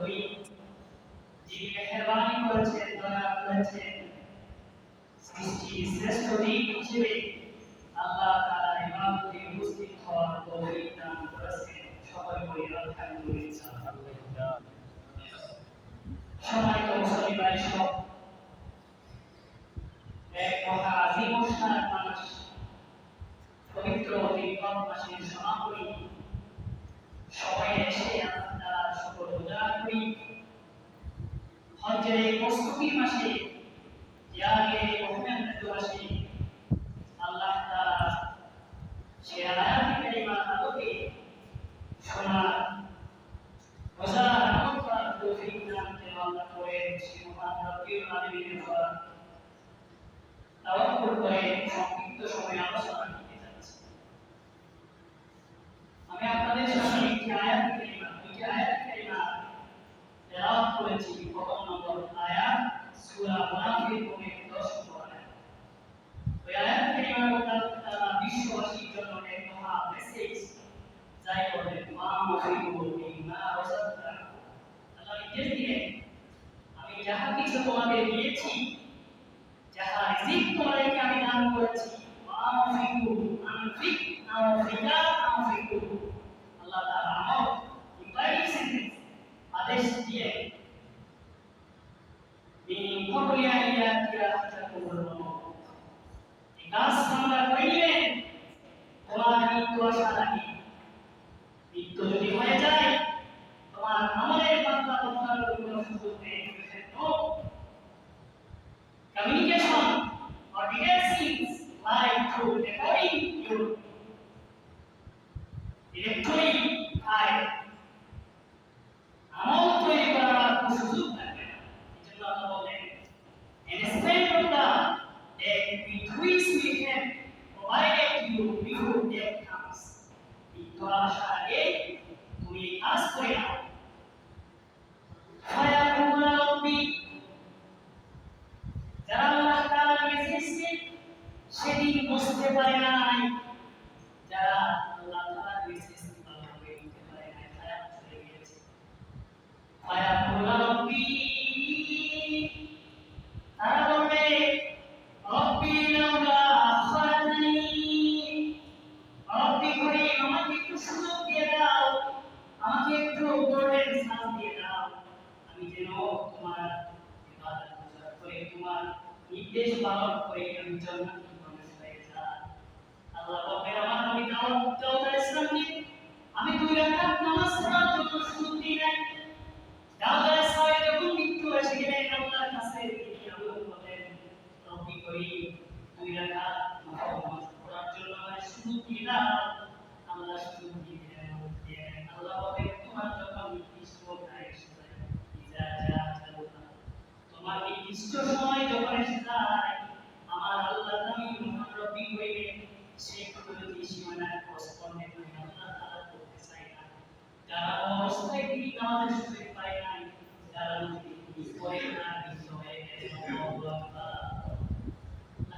করিম যিনি মেহেরবানি করেছেন, দয়া করেছেন, সৃষ্টির শ্রেষ্ঠ দিক হিসেবে আল্লাহ তাআলা ইবাদতে উপস্থিত হওয়ার তৌফিক দান করেছেন। সকলে বলি আলহামদুলিল্লাহ। সম্মানিত মুসলিম ভাই সব, এক মহা আজিম শান মাস পবিত্র রমজান মাসের সমাপনী সবাই এসে আমরা সকল রোজা করি। হজ্জের এই প্রস্তুতি মাসে, ত্যাগের এই মহিমান্বিত মাসে আল্লাহ তাআলা সে আয়াত কারিমা আলোকে শোনার রোজা আমল করার তৌফিক দান আল্লাহ করেন। সে মহান রব্বুল আলামিনের উপর তাওয়াক্কুল করে সংক্ষিপ্ত সময় আলোচনা করতে যাচ্ছি। আমি আপনাদের সামনে একটি আয়াত কারিমা তেলাওয়াত করেছি। প্রথম নম্বর আয়াত সূরা মুনাফিকুনের 10 নম্বর আয়াত। ওই আয়াত কারিমার মধ্যে তারা বিশ্ববাসীর জন্য এক মহা মেসেজ যাই বলেন, মা মুফিকুল মা রাযাকনা। আল্লাহ নির্দেশ দিলেন, আমি যাহা কিছু তোমাদের দিয়েছি, যাহা রিজিক তোমাদেরকে আমি দান করেছি, মা মুফিকুল আনফিক আনফিকা আনফিকুল। আল্লাহ তাআলা আমর ইম্পারেটিভ সেন্টেন্স আদেশ দিয়ে মিন ক্বাবলি আন ইয়াতিয়া আহাদাকুমুল মাউত, এই কাজ তোমরা করে নিবেন তোমার মৃত্যু আসার আগে। মৃত্যু যদি হয়ে যায় তোমার আমলের বান্দা তোমার কোনো সুযোগ নেই। Communication or details like through recording your electronic file. আমল তৈরি করার কোনো সুযোগ থাকবে না। এজন্য আল্লাহ বলেন, instead of that with which we have provided you before death comes. মৃত্যু আসার আগে তুমি কাজ করে নাও। ফায়াকুল রাব্বি, যারা আল্লাহ তাআলার মেসেজকে সেদিন বুঝতে পারে নাই, যারা আল্লাহ তাআলার মেসেজকে ভালোভাবে নিতে পারে নাই, খারাপ চলে গিয়েছে। ফায়াকুল রাব্বি, তারা বলবে, রব্বি লাউলা আখরাতনি, রব্বি করিম আমাকে একটু সুযোগ দিয়ে দাও, আমাকে একটু গোল্ডেন চান্স দিয়ে দাও, আমি যেন তোমার ইবাদত করে তোমার নির্দেশ পালন করে আমি জান্নাতে প্রবেশ হয়ে যাই। আল্লাহ বলেন, আমার নবী দাউদ আলাইহিস সালামকে আমি 2 রাকাত নামাজ পড়ার জন্য সুযোগ দিই নাই। দাউদ আলাইহিস সালাম যখন মৃত্যু এসে গেলেন আল্লাহর কাছে, তিনি আল্লাহ বলেন, রব্বি করিম 2 রাকাত নামাজ পড়ার জন্য আমায় সুযোগ দিয়ে দাও। আল্লাহ সুযোগ দিয়ে দিলেন। আল্লাহ বলেন, তোমার যখন নির্দিষ্ট টাইম এসে যায়, তোমার নির্দিষ্ট সময় যখন এসে যায়, আমার আল্লাহ আমি মহান রব্বি করিম সেই পদ্ধতি সীমানা কষ্টে তুমি আল্লাহ তাআলা করতে চাই না। যারা অবস্থায় তিনি নামাজের সুযোগ পায় নাই, যারা তিনি পড়ে না বিদ্ধ হয়ে গেছে, আল্লাহ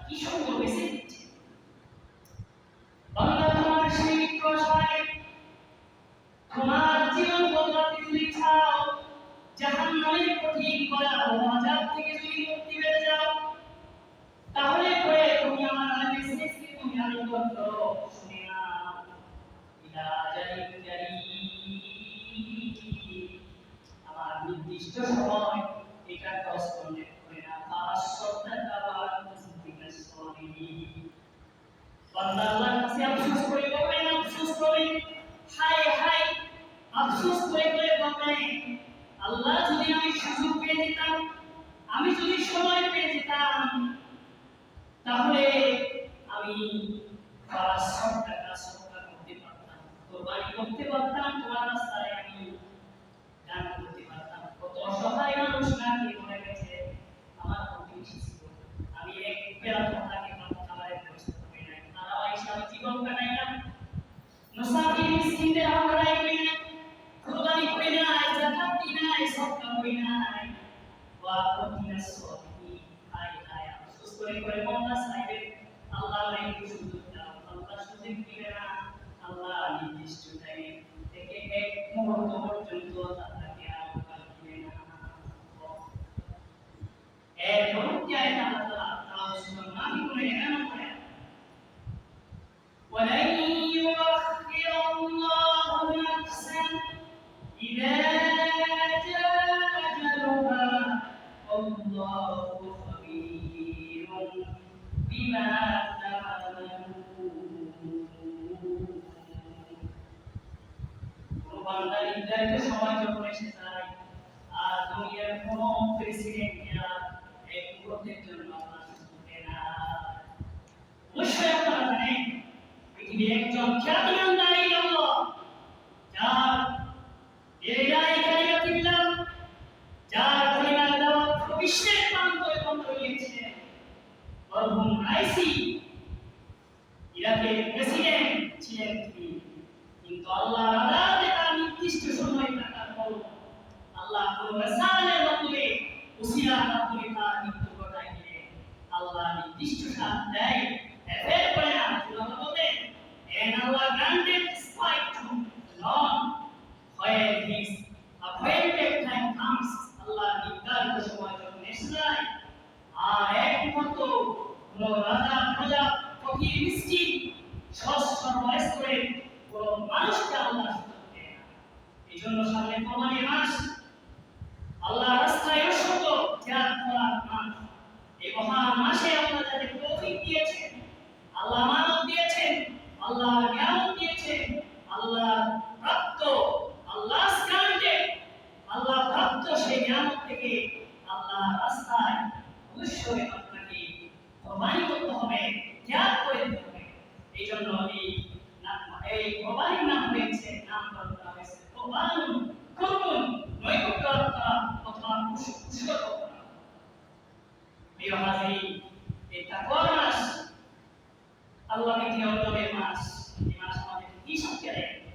কি সুন্দর মেসেজ দিচ্ছে। বান্দা তোমার সেই প্রসারে তোমার জীবন বদলাতে যদি চাও, জাহান্নামের কঠিন ভয়াবহ আযাব থেকে যদি মুক্তি পেতে চাও, তাহলে পরে তুমি আমার মেসেজকে তুমি আনন্দ করো, শুনে নাও। ইলা আজালিন কারীম, আমার নির্দিষ্ট সময় এটা কষ্টে করে না। ফাসসাদকা ওয়া তুসবিকাস সালিহিন, বান্দা আল্লাহর কাছে আফসোস করে বলবেন, আফসোস করে হায় হায় আফসোস করে বলবেন, আল্লাহ যদি আমি সুযোগ পেয়ে যেতাম, আমি যদি সময় পেয়ে যেতাম, তাহলে আমি সদকা করতে পারতাম, কুরবানি করতে পারতাম, তোমার রাস্তায় আমি দান করতে পারতাম। কত অসহায় মানুষ না খেয়ে মরে গেছে, আমার প্রতি ছিল আমি এক বেলা তাকে খাবারের ব্যবস্থা করি নাই, তারা এসে আমি জীবন কাটাইলাম, মুসাফির মিসকিনদের হাওলায় করি না, কুরবানি করি না, যাকাত দিই না, সদকা করি না, ওয়া কুতিনাস সালিহিন। হায় হায় আফসোস করে মনটা চাইবে, আল্লাহ আমাকে সুযোগ দাও। আল্লাহ সুযোগ দিবে না। আল্লাহ নির্দিষ্ট টাইমে থেকে এক মুহূর্ত পর্যন্ত তাকে আল্লাহু খাবীরুম বিমা বান্দা নির্ধারিত সময় যখন এসে যায় আর দুনিয়ার কোন প্রেসিডেন্টরা এক মুহূর্তের জন্য আপনার সুযোগ না অবশ্যই আপনারা জানেন পৃথিবীর একজন খ্যাতিমান দাঁড়িয়ে আল্লাহ যার এরাই কালিমাতিল্লাহ যার কালিমার দাওয়াত বিশ্বের প্রান্তরে প্রান্তরে গিয়েছিলেন মরহুম রাইসি ইরাকের প্রেসিডেন্ট ছিলেন তিনি কিন্তু আল্লাহর আদালতে তার নির্দিষ্ট সময় থাকার পর আল্লাহ কোন রাসালের মাধ্যমে উসিলার মাধ্যমে তার মৃত্যু ঘটায় দিলেন আল্লাহ নির্দিষ্ট শাস্তি দেয় এফের করে না আল্লাহ বলেন and Allah granted spite to none when his appointed time comes আল্লাহ নির্ধারিত সময় যখন এসে যায় আর এক মুহূর্ত কোন রাজা প্রজা ফকির মিসকিন সর্বস্তরের কোন মানুষকে আল্লাহ সুযোগ দেয় না এই জন্য সামনে কোরবানির মাস আল্লাহ রাস্তায় অসংখ্য ত্যাগ করার মাস এই মহান মাসে আল্লাহ যাদের তৌফিক দিয়েছেন আল্লাহ আমানত দিয়েছেন আল্লাহ নিয়ামত দিয়েছেন আল্লাহ প্রাপ্ত আল্লাহ গ্রান্টেড আল্লাহ প্রাপ্ত সেই নিয়ামত থেকে আল্লাহ রাস্তায় অবশ্যই আপনাকে কোরবানি করতে হবে ত্যাগ করে দিতে হবে এই জন্য এই কোরবানির নাম হয়েছে নামকরণ করা হয়েছে কোরবান কুরবান নৈকট্য করা অথবা উৎসর্গ করা প্রিয় হাজির এই তাকওয়ার মাস আল্লাহকে অর্জনের মাস এই মাস আমাদের কি শিক্ষা দেয়